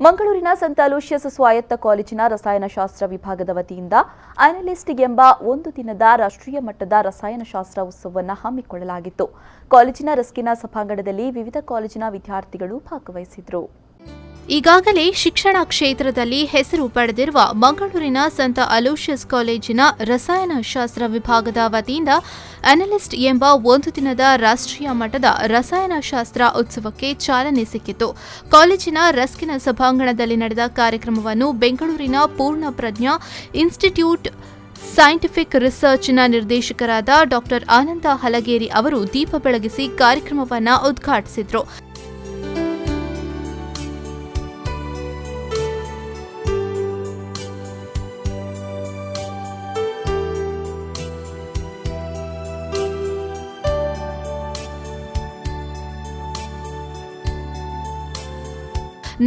ಮಂಗಳೂರಿನ ಸಂತ ಅಲೋಶಿಯಸ್ ಸ್ವಾಯತ್ತ ಕಾಲೇಜಿನ ರಸಾಯನಶಾಸ್ತ್ರ ವಿಭಾಗದ ವತಿಯಿಂದ ಅನಲಿಸ್ಟ್ ಎಂಬ ಒಂದು ದಿನದ ರಾಷ್ಟ್ರೀಯ ಮಟ್ಟದ ರಸಾಯನಶಾಸ್ತ್ರ ಉತ್ಸವವನ್ನು ಹಮ್ಮಿಕೊಳ್ಳಲಾಗಿತ್ತು. ಕಾಲೇಜಿನ ರಸ್ಕಿನ ಸಭಾಂಗಣದಲ್ಲಿ ವಿವಿಧ ಕಾಲೇಜಿನ ವಿದ್ಯಾರ್ಥಿಗಳು ಭಾಗವಹಿಸಿದರು. ಈಗಾಗಲೇ ಶಿಕ್ಷಣ ಕ್ಷೇತ್ರದಲ್ಲಿ ಹೆಸರು ಪಡೆದಿರುವ ಮಂಗಳೂರಿನ ಸಂತ ಅಲೋಶಿಯಸ್ ಕಾಲೇಜಿನ ರಸಾಯನಶಾಸ್ತ್ರ ವಿಭಾಗದ ವತಿಯಿಂದ ಅನಲಿಸ್ಟ್ ಎಂಬ ಒಂದು ದಿನದ ರಾಷ್ಟ್ರೀಯ ಮಟ್ಟದ ರಸಾಯನಶಾಸ್ತ್ರ ಉತ್ಸವಕ್ಕೆ ಚಾಲನೆ ಸಿಕ್ಕಿತು. ಕಾಲೇಜಿನ ರಸ್ಕಿನ ಸಭಾಂಗಣದಲ್ಲಿ ನಡೆದ ಕಾರ್ಯಕ್ರಮವನ್ನು ಬೆಂಗಳೂರಿನ ಪೂರ್ಣ ಪ್ರಜ್ಞಾ ಇನ್ಸ್ಟಿಟ್ಯೂಟ್ ಸೈಂಟಿಫಿಕ್ ರಿಸರ್ಚ್ನ ನಿರ್ದೇಶಕರಾದ ಡಾ ಆನಂದ ಹಲಗೇರಿ ಅವರು ದೀಪ ಬೆಳಗಿಸಿ ಕಾರ್ಯಕ್ರಮವನ್ನು ಉದ್ಘಾಟಿಸಿದರು.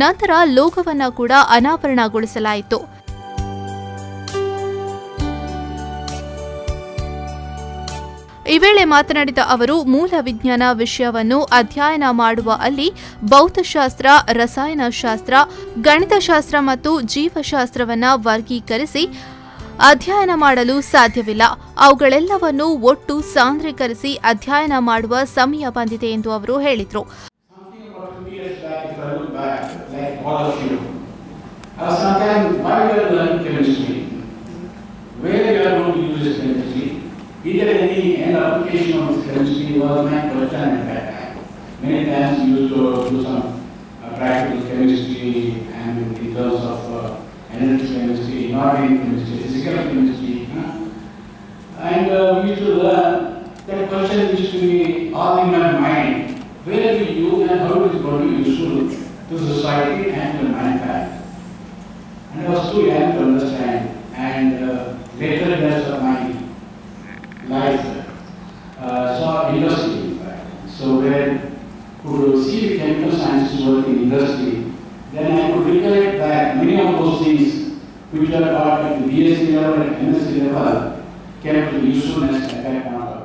ನಂತರ ಲೋಗೋವನ್ನು ಕೂಡ ಅನಾವರಣಗೊಳಿಸಲಾಯಿತು. ಈ ವೇಳೆ ಮಾತನಾಡಿದ ಅವರು, ಮೂಲ ವಿಜ್ಞಾನ ವಿಷಯವನ್ನು ಅಧ್ಯಯನ ಮಾಡುವ ಅಲ್ಲಿ ಭೌತಶಾಸ್ತ್ರ, ರಸಾಯನಶಾಸ್ತ್ರ, ಗಣಿತಶಾಸ್ತ್ರ ಮತ್ತು ಜೀವಶಾಸ್ತ್ರವನ್ನು ವರ್ಗೀಕರಿಸಿ ಅಧ್ಯಯನ ಮಾಡಲು ಸಾಧ್ಯವಿಲ್ಲ. ಅವುಗಳೆಲ್ಲವನ್ನೂ ಒಟ್ಟು ಸಾಂದ್ರೀಕರಿಸಿ ಅಧ್ಯಯನ ಮಾಡುವ ಸಮಯ ಬಂದಿದೆ ಎಂದು ಅವರು ಹೇಳಿದರು. Like all of you, sometimes why we are learning chemistry, where we are going to use this chemistry, either any end application of this chemistry was my question at that time. Many times we used to do some practical chemistry and in terms of analytical chemistry, inorganic chemistry, physical chemistry, and we used to learn. That question used to be all in my mind. Where will you and how it is going to be useful to society and to mankind? And I was too young to understand. And later years of my life saw industry, in fact. So when could see the chemical sciences work in industry, then I could recollect that many of those things which were taught at the BSc level and MSc level came to usefulness at that point of time.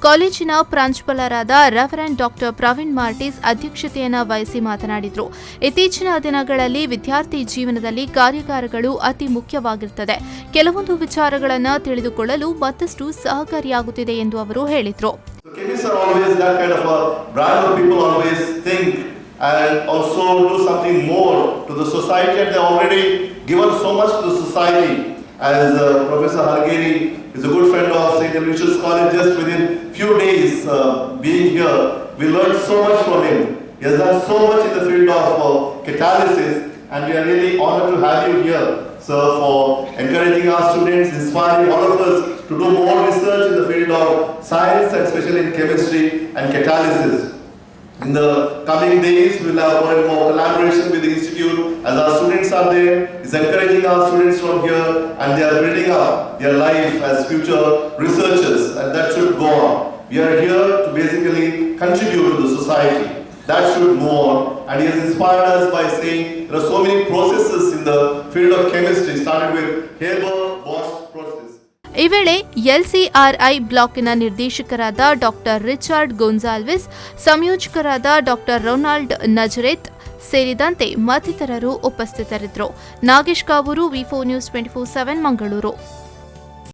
ಕಾಲೇಜಿನ ಪ್ರಾಂಶುಪಾಲರಾದ reverend ಡಾ ಪ್ರವೀಣ್ ಮಾರ್ಟಿಸ್ ಅಧ್ಯಕ್ಷತೆಯನ್ನು ವಹಿಸಿ ಮಾತನಾಡಿದರು. ಇತ್ತೀಚಿನ ದಿನಗಳಲ್ಲಿ ವಿದ್ಯಾರ್ಥಿ ಜೀವನದಲ್ಲಿ ಕಾರ್ಯಾಗಾರಗಳು ಅತಿ ಮುಖ್ಯವಾಗಿರುತ್ತದೆ. ಕೆಲವೊಂದು ವಿಚಾರಗಳನ್ನು ತಿಳಿದುಕೊಳ್ಳಲು ಮತ್ತಷ್ಟು ಸಹಕಾರಿಯಾಗುತ್ತಿದೆ ಎಂದು ಅವರು ಹೇಳಿದರು. And also do something more to the society, and they already given so much to the society. As Professor Halgeri is a good friend of St. Aloysius College, just within few days being here, we learned so much from him. He has done so much in the field of catalysis, and we are really honored to have you here. So for encouraging our students, inspiring all of us to do more research in the field of science, and especially in chemistry and catalysis. In the coming days, we will have more and more collaboration with the institute as our students are there. It's encouraging our students from here, and they are building up their life as future researchers, and that should go on. We are here to basically contribute to the society. That should move on, and he has inspired us by saying there are so many processes in the field of chemistry, started with Haber-Bosch process. ಈ ವೇಳೆ ಎಲ್ಸಿಆರ್ಐ ಬ್ಲಾಕ್ನ ನಿರ್ದೇಶಕರಾದ ಡಾ Richard Gonsalves, ಸಂಯೋಜಕರಾದ ಡಾ Ronald ನಜರೆತ್ ಸೇರಿದಂತೆ ಮತ್ತಿತರರು ಉಪಸ್ಥಿತರಿದ್ದರು. Nagesh Kavoor, ವಿ4 news 24/7 Mangaluru.